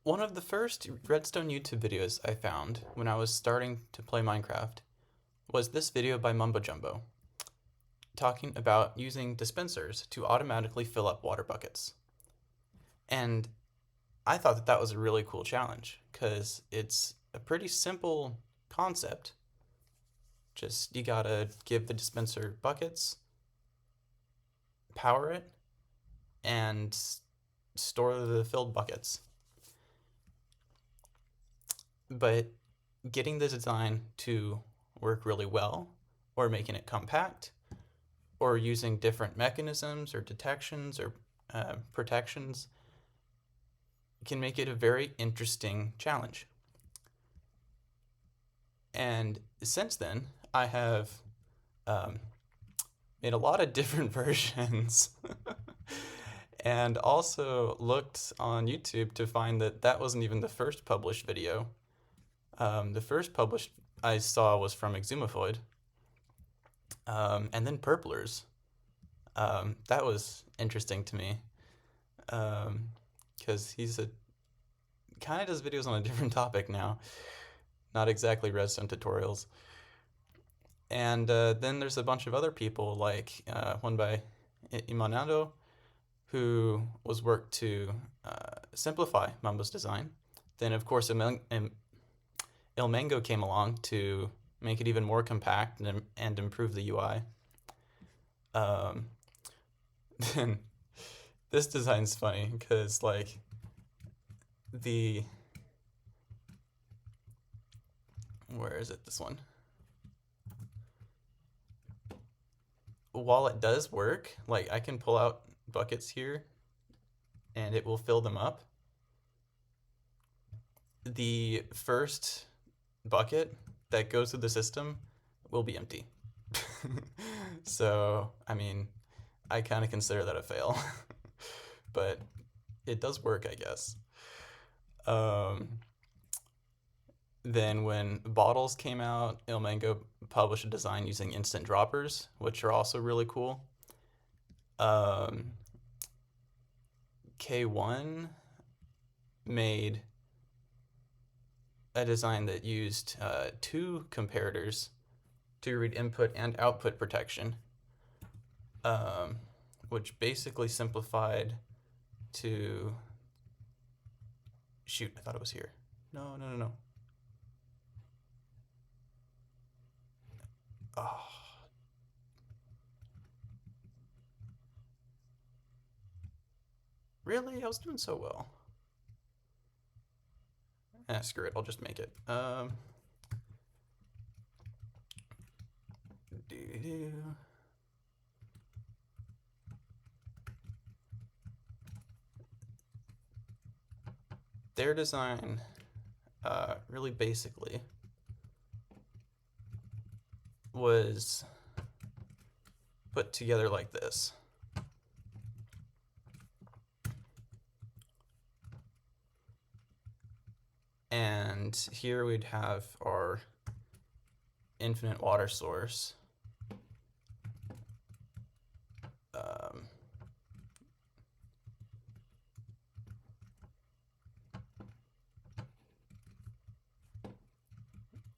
One of the first Redstone YouTube videos I found when I was starting to play Minecraft was this video by Mumbo talking about using dispensers to automatically fill up water buckets. And I thought that that was a really cool challenge because it's a pretty simple concept. Just you gotta give the dispenser buckets, power it, and store the filled buckets. But getting the design to work really well, or making it compact, or using different mechanisms or detections or protections can make it a very interesting challenge. And since then, I have um, made a lot of different versions and also looked on YouTube to find that that wasn't even the first published video. The first published I saw was from Exumafoid, and then Purplers. That was interesting to me because he's a kind of does videos on a different topic now, not exactly redstone tutorials. And then there's a bunch of other people, like one by Imanado, who was worked to simplify Mumbo's design. Then, of course, Ilmango came along to make it even more compact and improve the UI. Um, then this design's funny because, like, the where is it? This one. While it does work, like I can pull out buckets here and it will fill them up. The first bucket that goes through the system will be empty. So, I mean, I kind of consider that a fail, but it does work, I guess. Um, then, when bottles came out, Ilmango published a design using instant droppers, which are also really cool. Um, K1 made a design that used two comparators to read input and output protection, um, which basically simplified to. Shoot, I thought it was here. No, no, no, no. Oh, really? I was doing so well. Screw it. I'll just make it. Doo-doo. Their design, really basically, was put together like this. And here we'd have our infinite water source. Um,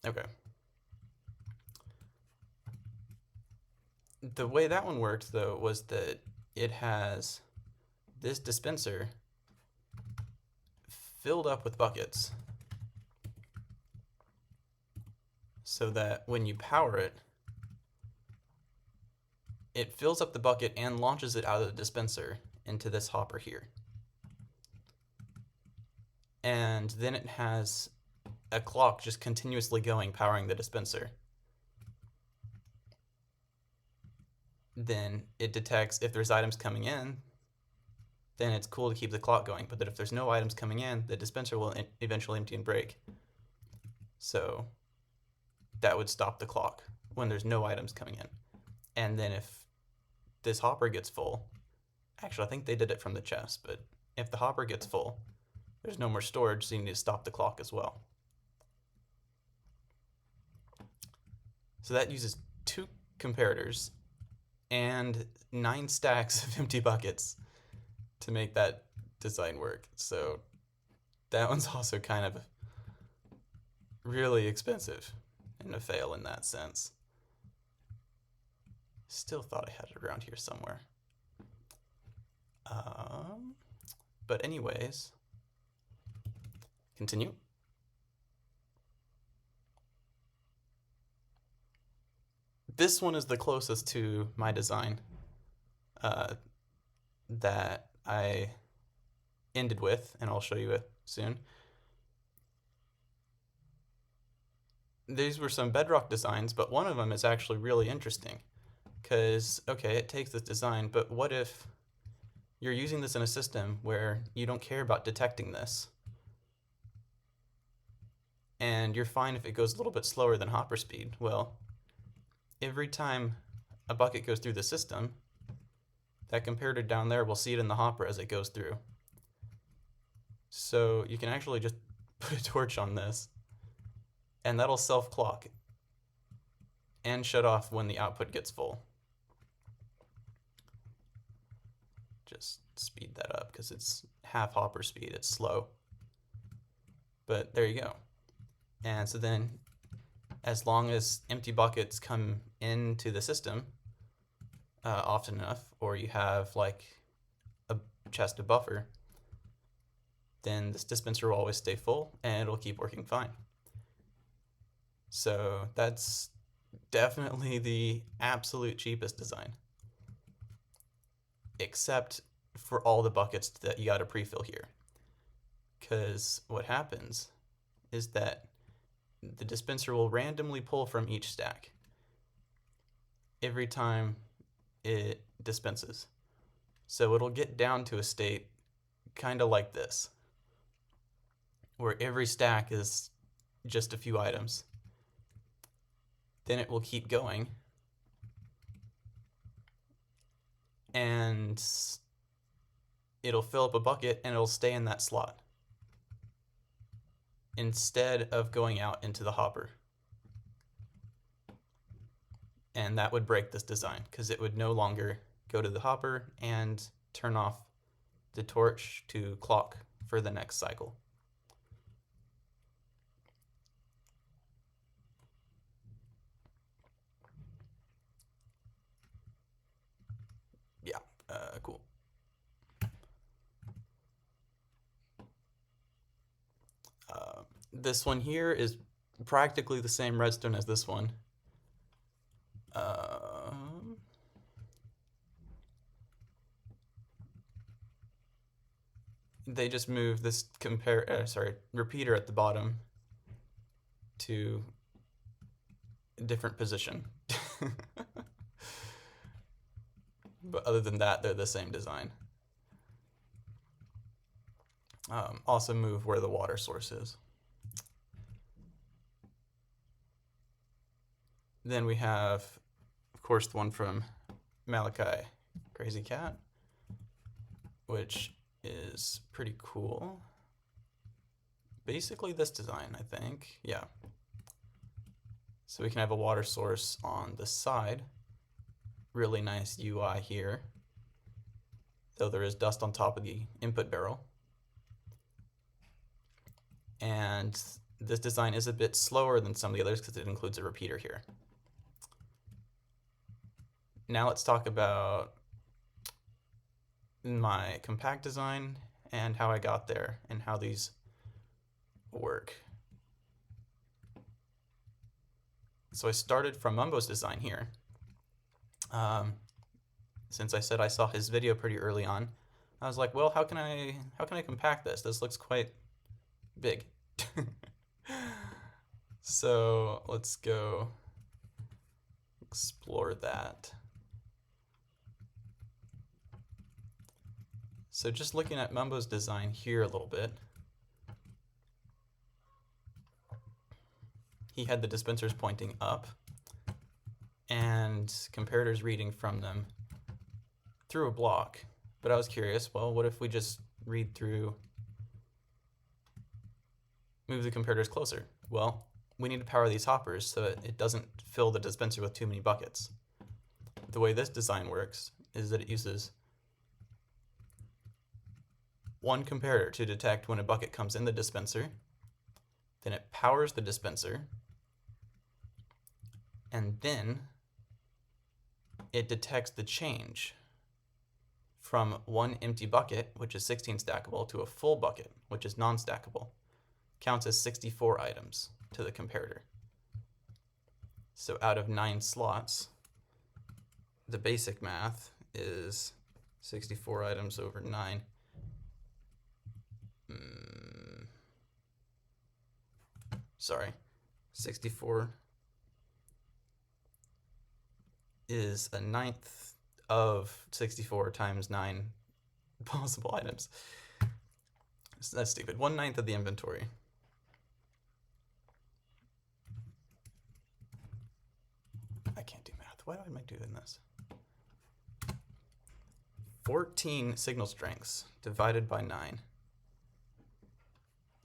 okay. The way that one worked, though, was that it has this dispenser filled up with buckets so that when you power it, it fills up the bucket and launches it out of the dispenser into this hopper here. And then it has a clock just continuously going, powering the dispenser. Then it detects if there's items coming in, then it's cool to keep the clock going. But that if there's no items coming in, the dispenser will eventually empty and break. So that would stop the clock when there's no items coming in. And then if this hopper gets full, actually, I think they did it from the chest, but if the hopper gets full, there's no more storage, so you need to stop the clock as well. So that uses two comparators and 9 stacks of empty buckets to make that design work. So That one's also kind of really expensive and a fail in that sense. Still thought I had it around here somewhere. But anyways, continue. This one is the closest to my design that I ended with, and I'll show you it soon. These were some bedrock designs, but one of them is actually really interesting because, okay, it takes this design, but what if you're using this in a system where you don't care about detecting this? And you're fine if it goes a little bit slower than hopper speed. Well, every time a bucket goes through the system, that comparator down there will see it in the hopper as it goes through. So you can actually just put a torch on this, and that'll self-clock and shut off when the output gets full. Just speed that up because it's half hopper speed, it's slow. But there you go. And so then, as long as empty buckets come into the system often enough, or you have like a chest of buffer, then this dispenser will always stay full and it'll keep working fine. So that's definitely the absolute cheapest design, except for all the buckets that you got to pre-fill here. Because what happens is that the dispenser will randomly pull from each stack every time it dispenses. So it'll get down to a state kind of like this, where every stack is just a few items. Then it will keep going, and it'll fill up a bucket and it'll stay in that slot instead of going out into the hopper. And that would break this design because it would no longer go to the hopper and turn off the torch to clock for the next cycle. Yeah, cool. This one here is practically the same redstone as this one. They just moved this repeater at the bottom to a different position. But other than that, they're the same design. Also move where the water source is. Then we have, of course, the one from Malachi Crazy Cat, which is pretty cool. Basically this design, I think. Yeah. So we can have a water source on the side. Really nice UI here, though there is dust on top of the input barrel. And this design is a bit slower than some of the others because it includes a repeater here. Now let's talk about my compact design and how I got there and how these work. So I started from Mumbo's design here. Since I said I saw his video pretty early on, I was like, well, how can I compact this? This looks quite big. So let's go explore that. So just looking at Mumbo's design here a little bit, he had the dispensers pointing up and comparators reading from them through a block. But I was curious, well, what if we just read through, move the comparators closer? Well, we need to power these hoppers so that it doesn't fill the dispenser with too many buckets. The way this design works is that it uses one comparator to detect when a bucket comes in the dispenser. Then it powers the dispenser. And then it detects the change from one empty bucket, which is 16 stackable, to a full bucket, which is non-stackable. Counts as 64 items to the comparator. So out of 9 slots, the basic math is 64 items over 9. Sorry, 64 is a ninth of 64 times 9 possible items. So that's stupid. 1/9 of the inventory. I can't do math. Why am I doing this? 14 signal strengths divided by 9.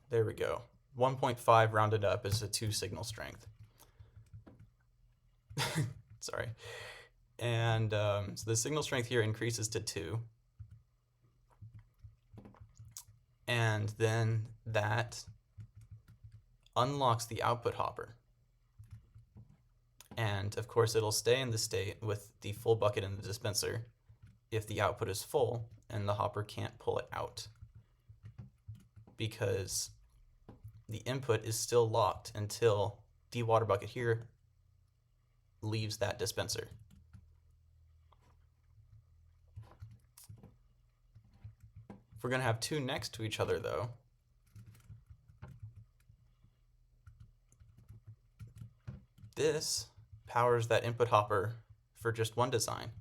There we go. 1.5 rounded up is a 2 signal strength. Sorry. And so the signal strength here increases to 2. And then that unlocks the output hopper. And of course it'll stay in the state with the full bucket in the dispenser if the output is full and the hopper can't pull it out, because the input is still locked until the water bucket here leaves that dispenser. If we're going to have 2 next to each other though, this powers that input hopper for just one design,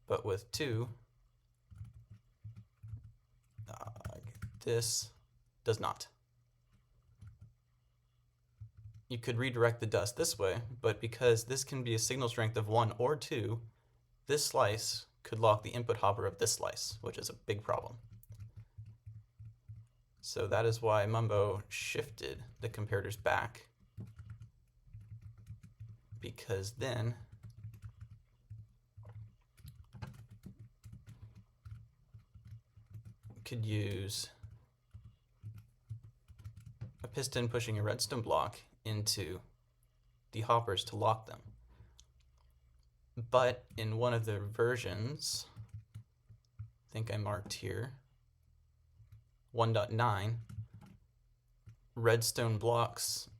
but with 2, this does not. You could redirect the dust this way, but because this can be a signal strength of 1 or 2, this slice could lock the input hopper of this slice, which is a big problem. So that is why Mumbo shifted the comparators back, because then we could use a piston pushing a redstone block into the hoppers to lock them. But in one of the versions, I think I marked here, 1.9, redstone blocks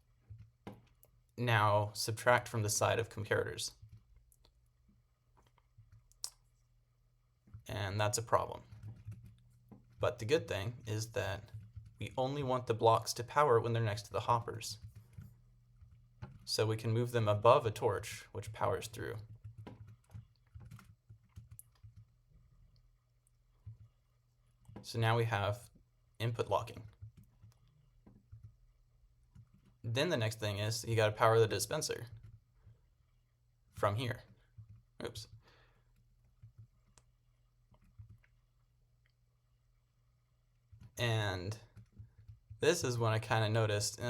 now subtract from the side of comparators. And that's a problem. But the good thing is that we only want the blocks to power when they're next to the hoppers. So we can move them above a torch, which powers through. So now we have input locking. Then the next thing is you got to power the dispenser from here. Oops. And this is when I kind of noticed,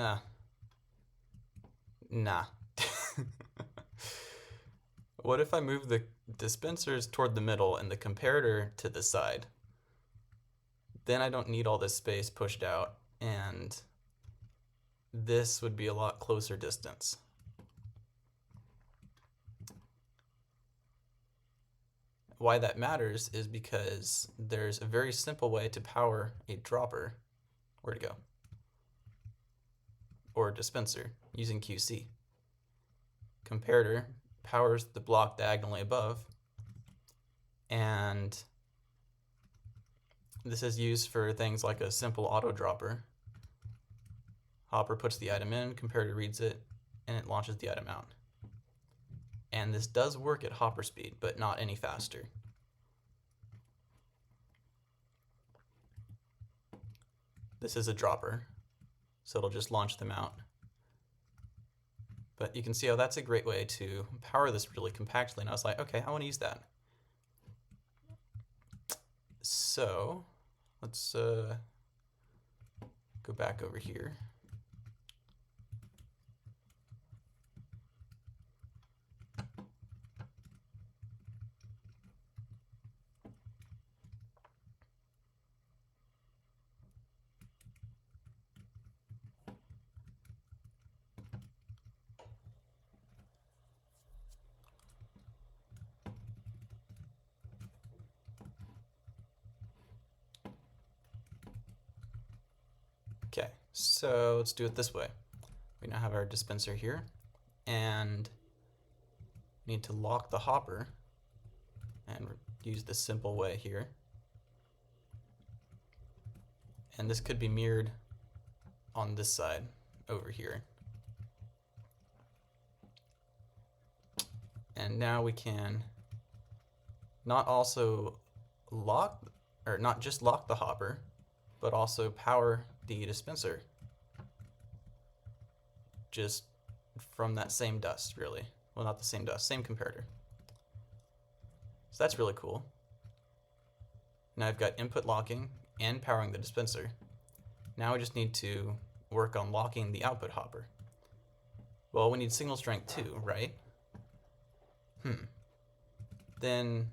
nah. What if I move the dispensers toward the middle and the comparator to the side? Then I don't need all this space pushed out, and this would be a lot closer distance. Why that matters is because there's a very simple way to power a dropper, where'd it go, or a dispenser using QC. Comparator powers the block diagonally above, and this is used for things like a simple auto dropper. Hopper puts the item in, comparator reads it, and it launches the item out. And this does work at hopper speed, but not any faster. This is a dropper, so it'll just launch them out. But you can see how that's a great way to power this really compactly. And I was like, okay, I want to use that. So let's go back over here. So let's do it this way. We now have our dispenser here, and we need to lock the hopper, and use this simple way here. And this could be mirrored on this side over here. And now we can not just lock the hopper, but also power the dispenser just from that same dust, really. Well, not the same dust, same comparator. So that's really cool. Now I've got input locking and powering the dispenser. Now we just need to work on locking the output hopper. Well, we need signal strength too, right? Then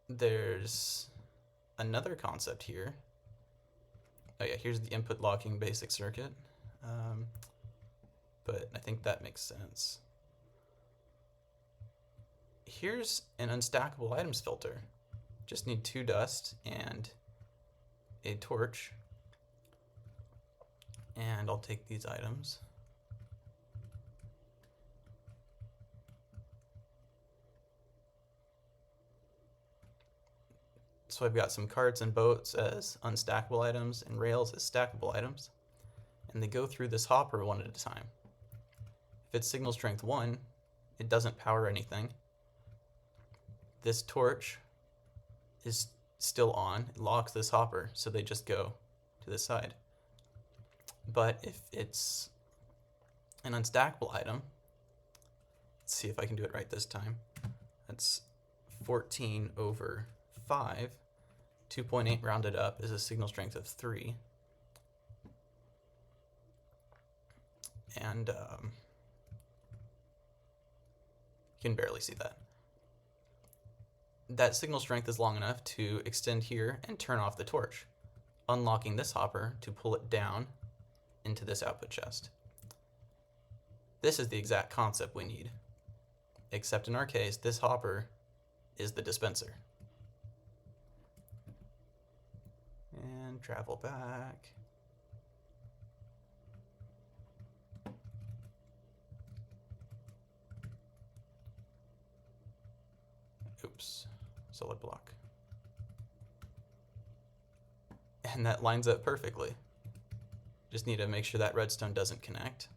there's another concept here. Oh yeah, here's the input locking basic circuit. But I think that makes sense. Here's an unstackable items filter. Just need 2 dust and a torch. And I'll take these items. So I've got some carts and boats as unstackable items and rails as stackable items. And they go through this hopper one at a time. If it's signal strength 1, it doesn't power anything. This torch is still on, it locks this hopper, so they just go to the side. But if it's an unstackable item, let's see if I can do it right this time. That's 14 over 5. 2.8 rounded up is a signal strength of 3. And you can barely see that. That signal strength is long enough to extend here and turn off the torch, unlocking this hopper to pull it down into this output chest. This is the exact concept we need, except in our case, this hopper is the dispenser. And travel back. Oops, solid block. And that lines up perfectly. Just need to make sure that redstone doesn't connect,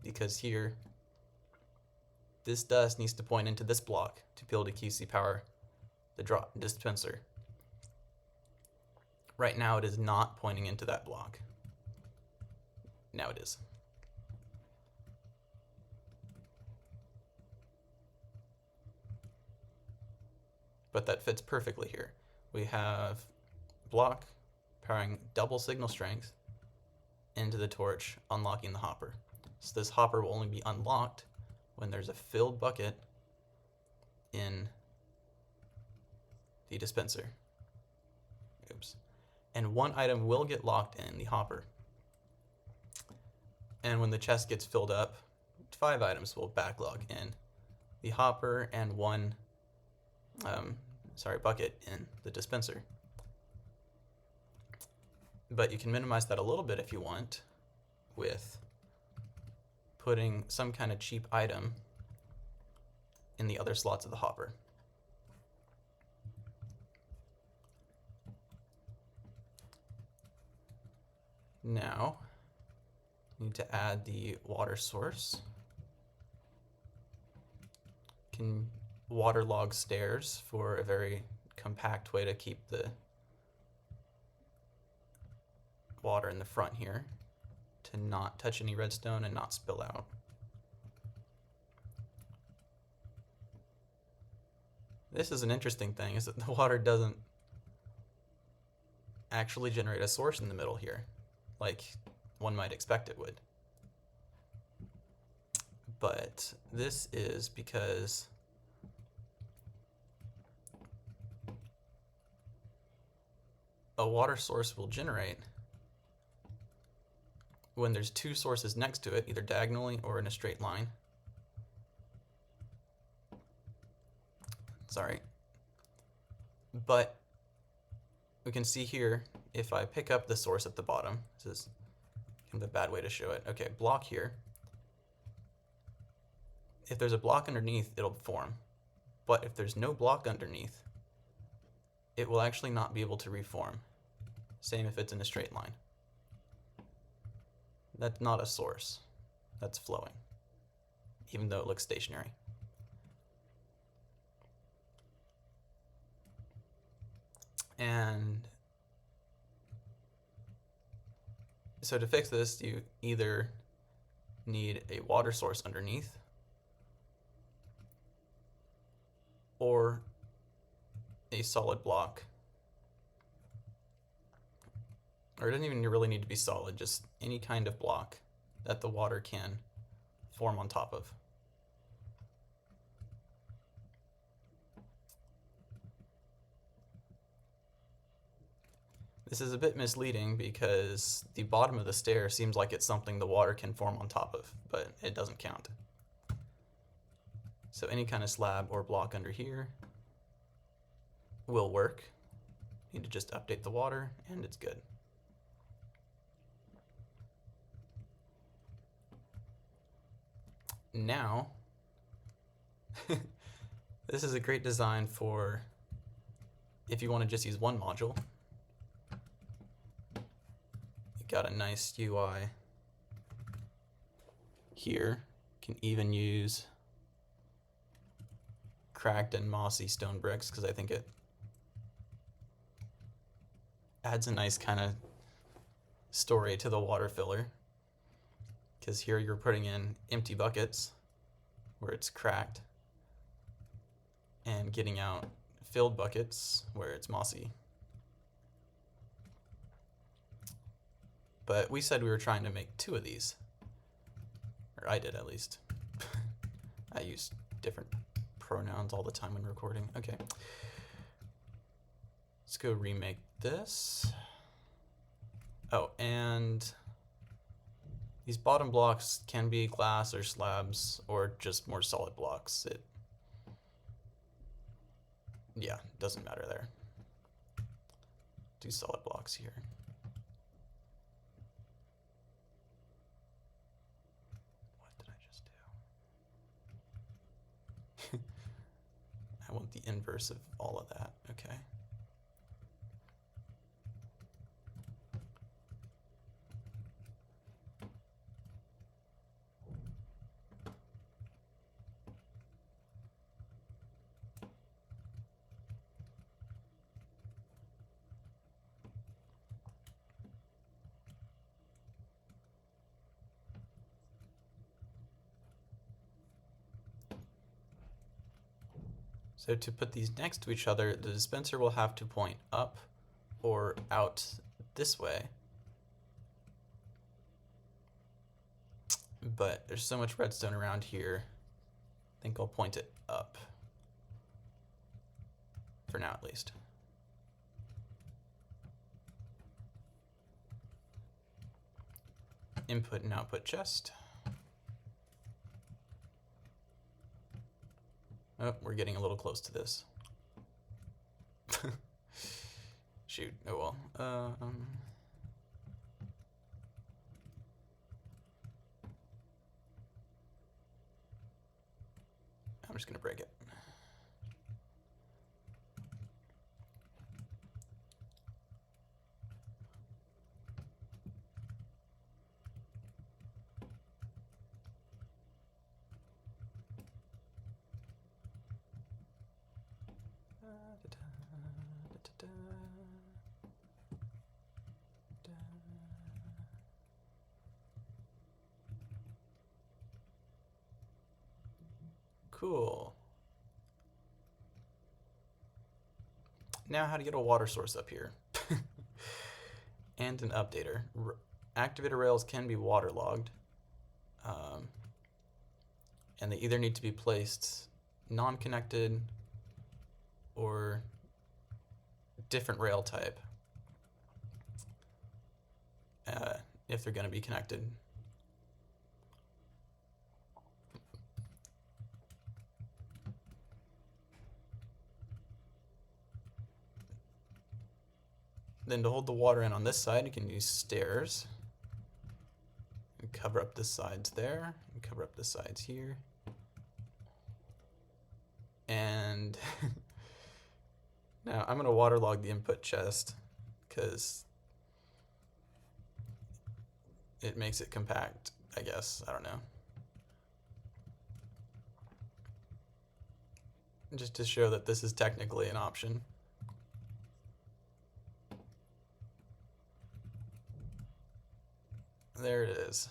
because here, this dust needs to point into this block to be able to QC power the dispenser. Right now it is not pointing into that block. Now it is. But that fits perfectly here. We have block powering double signal strength into the torch, unlocking the hopper. So this hopper will only be unlocked when there's a filled bucket in the dispenser. Oops. And 1 item will get locked in the hopper. And when the chest gets filled up, 5 items will backlog in the hopper and 1 bucket in the dispenser. But you can minimize that a little bit if you want with putting some kind of cheap item in the other slots of the hopper. Now, need to add the water source. Can waterlog stairs for a very compact way to keep the water in the front here to not touch any redstone and not spill out. This is an interesting thing, is that the water doesn't actually generate a source in the middle here, like one might expect it would. But this is because a water source will generate when there's 2 sources next to it, either diagonally or in a straight line. Sorry. But we can see here if I pick up the source at the bottom, this is kind of a bad way to show it. Okay, block here. If there's a block underneath, it'll form. But if there's no block underneath, it will actually not be able to reform. Same if it's in a straight line. That's not a source. That's flowing, even though it looks stationary. And so to fix this, you either need a water source underneath or a solid block. Or it doesn't even really need to be solid, just any kind of block that the water can form on top of. This is a bit misleading because the bottom of the stair seems like it's something the water can form on top of, but it doesn't count. So any kind of slab or block under here will work. Need to just update the water and it's good. Now, this is a great design for if you want to just use one module. You got a nice UI here. You can even use cracked and mossy stone bricks because I think it adds a nice kind of story to the water filler. Because here you're putting in empty buckets where it's cracked and getting out filled buckets where it's mossy. But we said we were trying to make 2 of these, or I did at least. I use different pronouns all the time when recording. Okay, let's go remake this. Oh, and these bottom blocks can be glass or slabs or just more solid blocks. Yeah, doesn't matter there. Do solid blocks here. What did I just do? I want the inverse of all of that, okay. So to put these next to each other, the dispenser will have to point up or out this way. But there's so much redstone around here, I think I'll point it up. For now, at least. Input and output chest. Oh, we're getting a little close to this. Shoot, oh well. I'm just gonna break it. Cool. Now how to get a water source up here. And an updater. Activator rails can be waterlogged. And they either need to be placed non-connected or different rail type if they're going to be connected. Then to hold the water in on this side, you can use stairs. And cover up the sides there, and cover up the sides here. And now I'm gonna waterlog the input chest because it makes it compact, I guess. I don't know. Just to show that this is technically an option. There it is.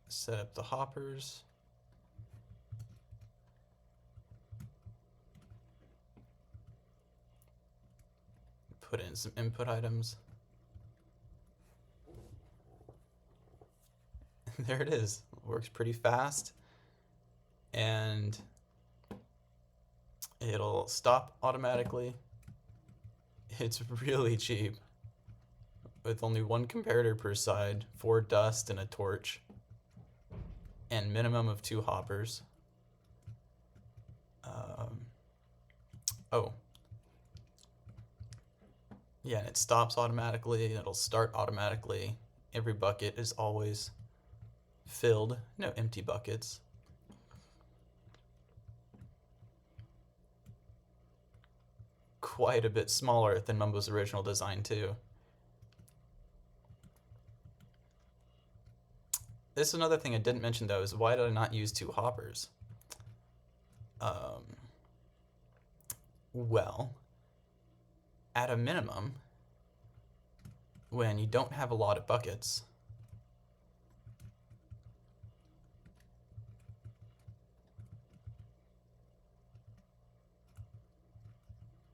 Set up the hoppers. Put in some input items. There it is. Works pretty fast. And it'll stop automatically. It's really cheap. With only one comparator per side, 4 dust and a torch. And minimum of 2 hoppers. Oh. Yeah, and it stops automatically, and it'll start automatically. Every bucket is always filled, no empty buckets. Quite a bit smaller than Mumbo's original design too. This is another thing I didn't mention though, is why did I not use 2 hoppers? Well, at a minimum, when you don't have a lot of buckets,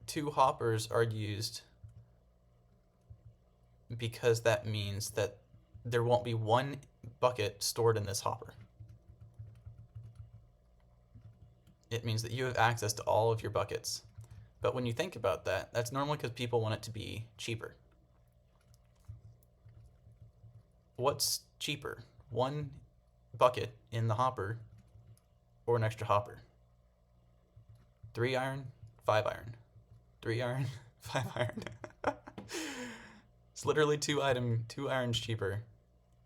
two hoppers are used because that means that there won't be one bucket stored in this hopper. It means that you have access to all of your buckets. But when you think about that, that's normally because people want it to be cheaper. What's cheaper? 1 bucket in the hopper or an extra hopper? 3 iron, 5 iron. 3 iron, 5 iron. It's literally 2 irons cheaper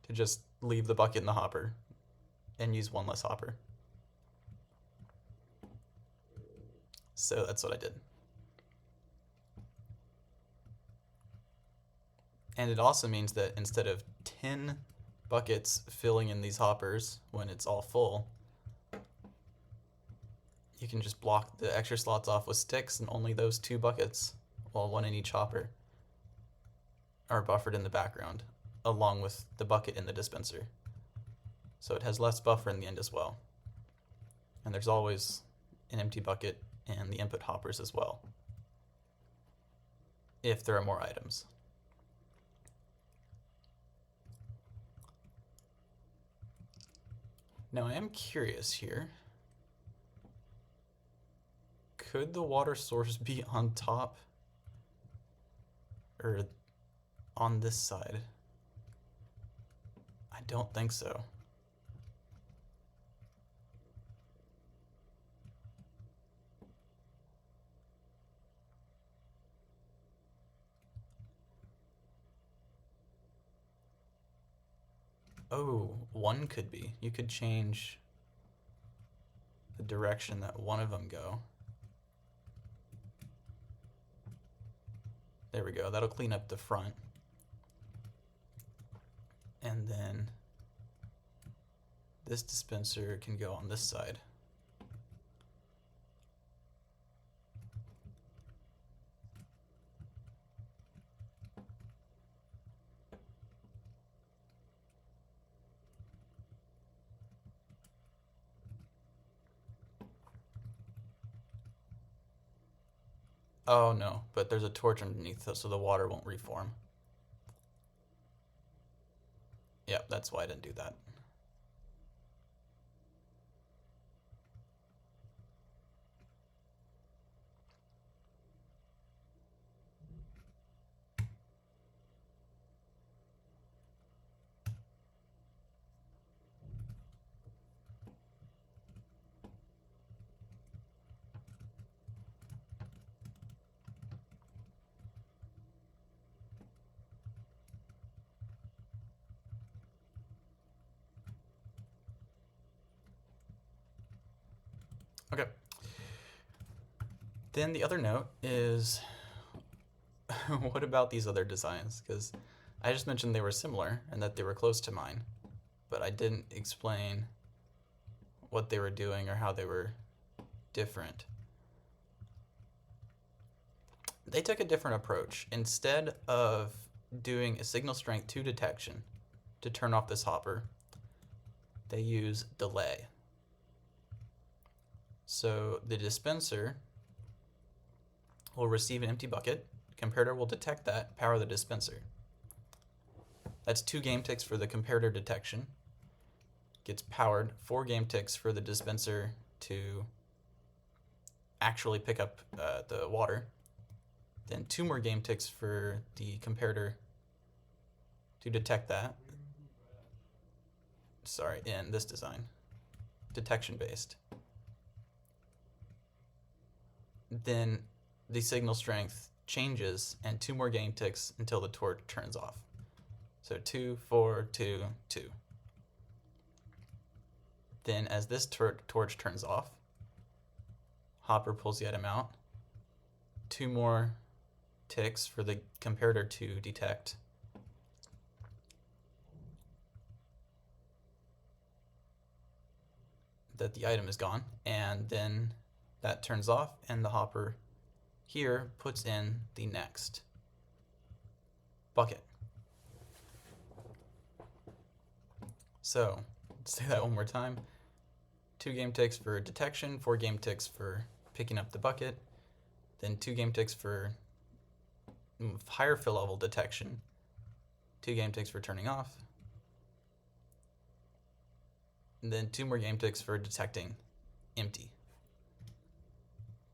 to just leave the bucket in the hopper and use 1 less hopper. So that's what I did. And it also means that instead of 10 buckets filling in these hoppers when it's all full, you can just block the extra slots off with sticks, and only those 2 buckets, well, 1 in each hopper, are buffered in the background, along with the bucket in the dispenser. So it has less buffer in the end as well. And there's always an empty bucket and the input hoppers as well, if there are more items. Now I am curious here. Could the water source be on top or on this side? I don't think so. Oh, 1 could be. You could change the direction that one of them go. There we go. That'll clean up the front. And then this dispenser can go on this side. Oh no, but there's a torch underneath so the water won't reform. Yep, that's why I didn't do that. Okay. Then the other note is, what about these other designs? Because I just mentioned they were similar and that they were close to mine, but I didn't explain what they were doing or how they were different. They took a different approach. Instead of doing a signal strength 2 detection to turn off this hopper, they use delay. So the dispenser will receive an empty bucket. Comparator will detect that, power the dispenser. That's 2 game ticks for the comparator detection. Gets powered, 4 game ticks for the dispenser to actually pick up the water. Then 2 more game ticks for the comparator to detect that. Sorry, in this design. Detection based. Then the signal strength changes and 2 more game ticks until the torch turns off. So 2, 4, 2, 2. Then as this torch turns off, hopper pulls the item out. 2 more ticks for the comparator to detect. That the item is gone, and then that turns off, and the hopper here puts in the next bucket. So, let's say that one more time. 2 game ticks for detection, 4 game ticks for picking up the bucket, then 2 game ticks for higher fill level detection, 2 game ticks for turning off, and then 2 more game ticks for detecting empty.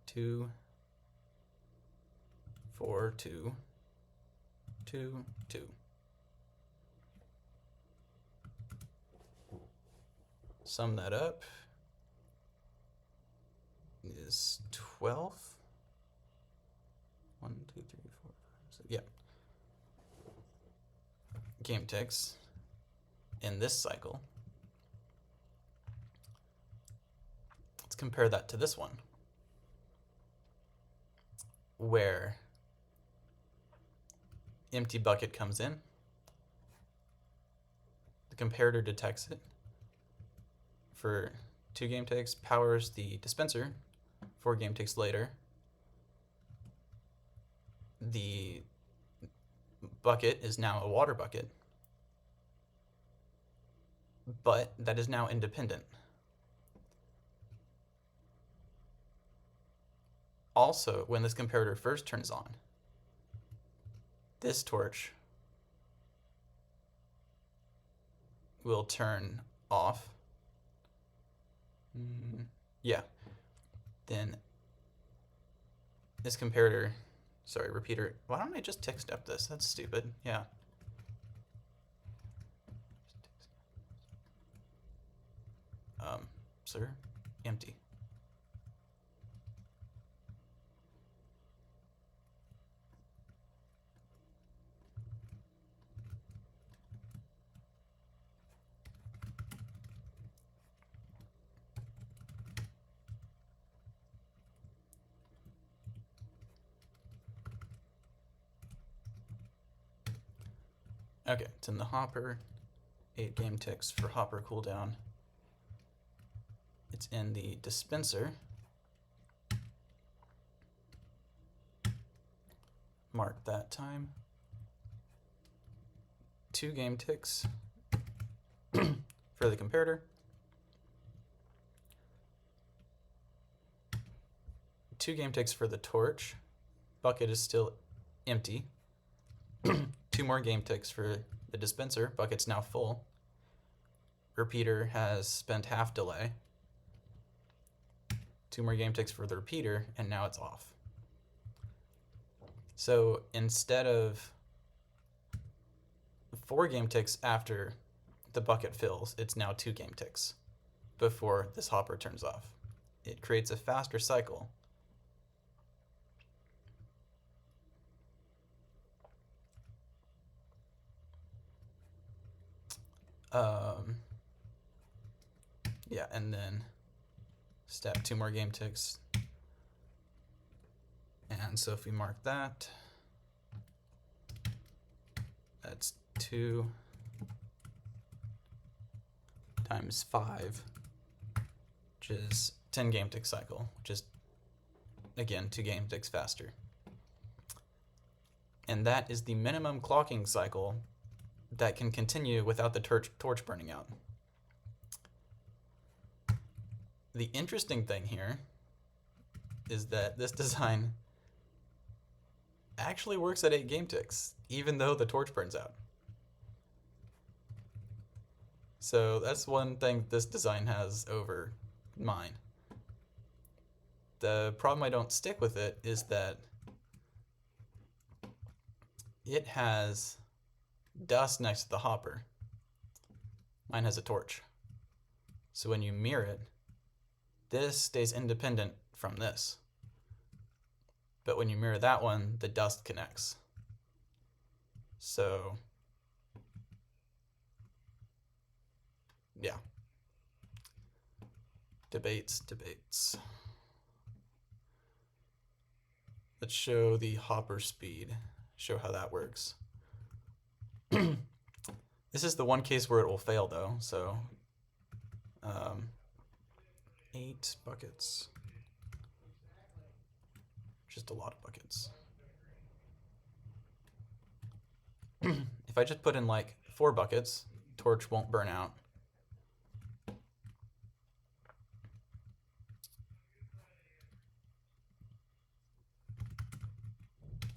2, 4, 2, 2, 2. Sum that up is 12. 1, 2, 3, 4, 5, 6. Yeah. Game ticks in this cycle. Let's compare that to this one, where empty bucket comes in, the comparator detects it for 2 game ticks, powers the dispenser. 4 game ticks later, the bucket is now a water bucket, but that is now independent. Also, when this comparator first turns on, this torch will turn off. Yeah. Then this comparator, sorry, repeater. Why don't I just tick step this? That's stupid. Yeah. Sir, empty. Okay, it's in the hopper. 8 game ticks for hopper cooldown. It's in the dispenser. Mark that time. 2 game ticks for the comparator. 2 game ticks for the torch. Bucket is still empty. 2 more game ticks for the dispenser. Bucket's now full. Repeater has spent half delay. 2 more game ticks for the repeater, and now it's off. So instead of 4 game ticks after the bucket fills, it's now 2 game ticks before this hopper turns off. It creates a faster cycle. Yeah, and then step 2 more game ticks. And so if we mark that, that's 2 times 5, which is 10 game tick cycle, which is, again, 2 game ticks faster. And that is the minimum clocking cycle that can continue without the torch burning out. The interesting thing here is that this design actually works at 8 game ticks, even though the torch burns out. So that's one thing this design has over mine. The problem I don't stick with it is that it has dust next to the hopper. Mine has a torch. So when you mirror it, this stays independent from this. But when you mirror that one, the dust connects. So, yeah. Debates. Let's show the hopper speed, show how that works. This is the one case where it will fail though, so 8 buckets. Just a lot of buckets. If I just put in like 4 buckets, torch won't burn out.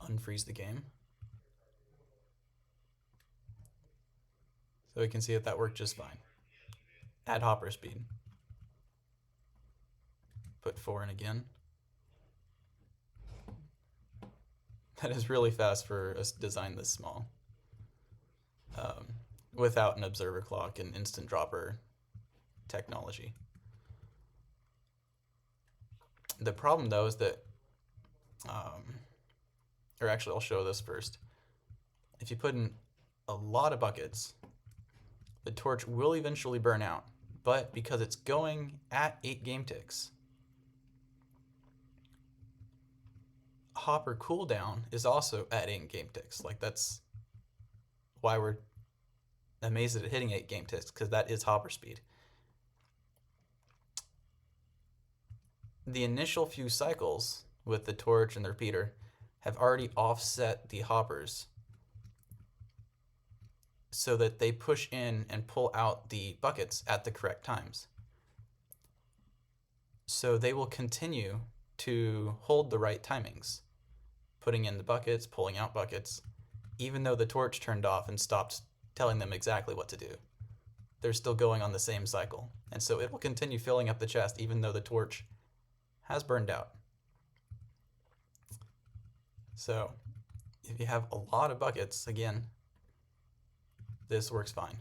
Unfreeze the game. So we can see that worked just fine. Add hopper speed. Put 4 in again. That is really fast for a design this small. Without an observer clock and instant dropper technology. The problem though is that, or actually I'll show this first. If you put in a lot of buckets, the torch will eventually burn out, but because it's going at 8 game ticks, hopper cooldown is also at 8 game ticks. Like that's why we're amazed at hitting 8 game ticks, because that is hopper speed. The initial few cycles with the torch and the repeater have already offset the hoppers so that they push in and pull out the buckets at the correct times. So they will continue to hold the right timings, putting in the buckets, pulling out buckets, even though the torch turned off and stopped telling them exactly what to do. They're still going on the same cycle. And so it will continue filling up the chest even though the torch has burned out. So if you have a lot of buckets, again, this works fine.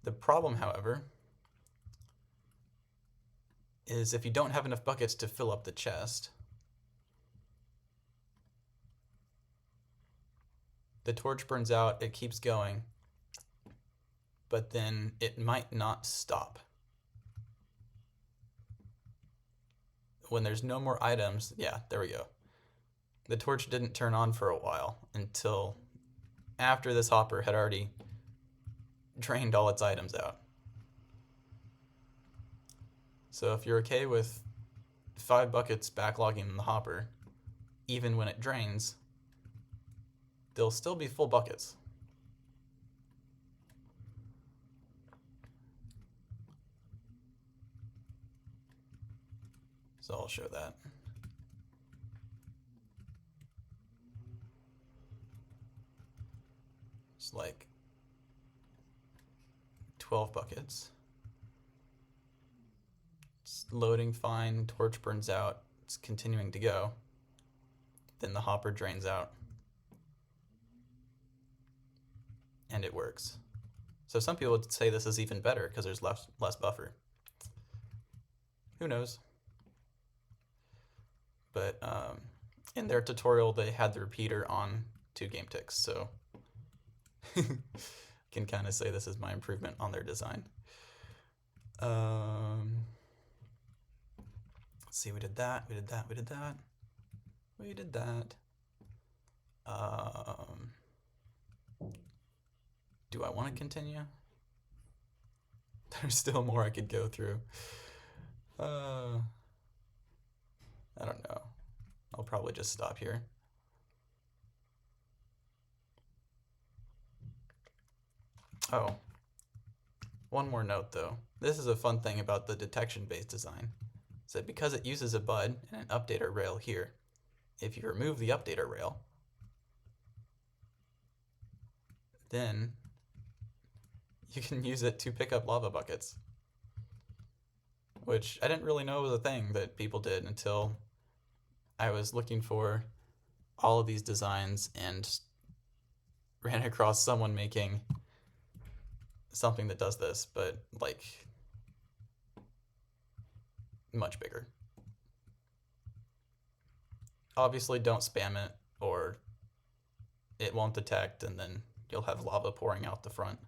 The problem, however, is if you don't have enough buckets to fill up the chest, the torch burns out, it keeps going, but then it might not stop. When there's no more items, yeah, there we go. The torch didn't turn on for a while until after this hopper had already drained all its items out. So if you're okay with 5 buckets backlogging in the hopper, even when it drains, they'll still be full buckets. So I'll show that. It's like 12 buckets. It's loading fine, torch burns out, it's continuing to go. Then the hopper drains out. And it works. So some people would say this is even better because there's less buffer. Who knows? But in their tutorial, they had the repeater on 2 game ticks, so Can kind of say this is my improvement on their design. Let's see, we did that. Do I want to continue? There's still more I could go through. I don't know. I'll probably just stop here. Oh, one more note though. This is a fun thing about the detection-based design. Is that because it uses a bud and an updater rail here, if you remove the updater rail, then you can use it to pick up lava buckets. Which I didn't really know was a thing that people did until I was looking for all of these designs and ran across someone making something that does this, but like much bigger. Obviously don't spam it or it won't detect and then you'll have lava pouring out the front.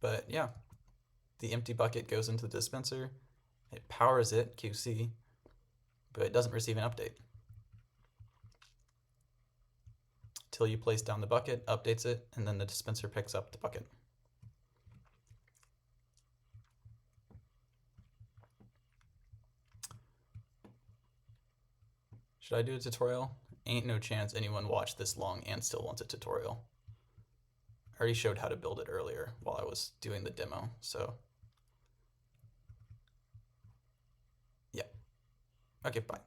But yeah, the empty bucket goes into the dispenser, it powers it, QC, but it doesn't receive an update. Till you place down the bucket, updates it, and then the dispenser picks up the bucket. Should I do a tutorial? Ain't no chance anyone watched this long and still wants a tutorial. I already showed how to build it earlier while I was doing the demo, so yeah. Okay, bye.